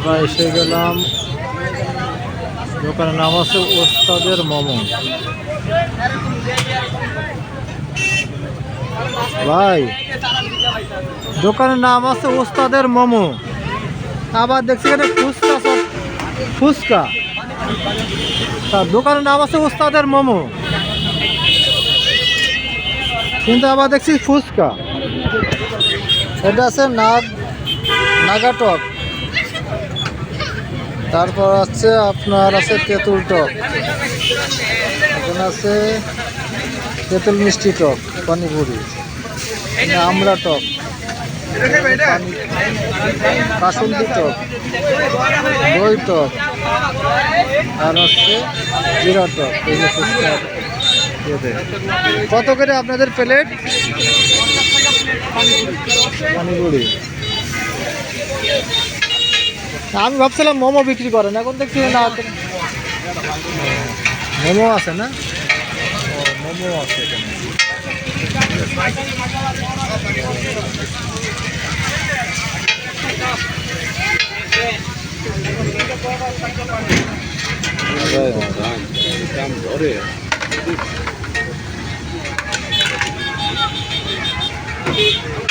আমরা এসে গেলাম, দোকানের নাম আছে ওস্তাদের মোমো। ভাই, দোকানের নাম আছে ওস্তাদের মোমো, আবার দেখছি এখানে ফুচকা ফুচকা, তার দোকানের নাম আছে ওস্তাদের মোমো, কিন্তু আবার দেখছি ফুচকা। এটা আছে নাগা টক, তারপর আছে আপনার আছে তেঁতুল টক, এখানে আছে তেঁতুল মিষ্টি টক, পানিপুরি, আমড়া টক, কাসুন্দি টক, দই টক, আর হচ্ছে জিরা টক। এই যে ফুচকা কত করে আপনাদের প্লেট? পানিপুরি। আমি ভাবছিলাম মোমো বিক্রি করেন, এখন দেখছি না, মোমো আছে না? মোমো আছে এখানে।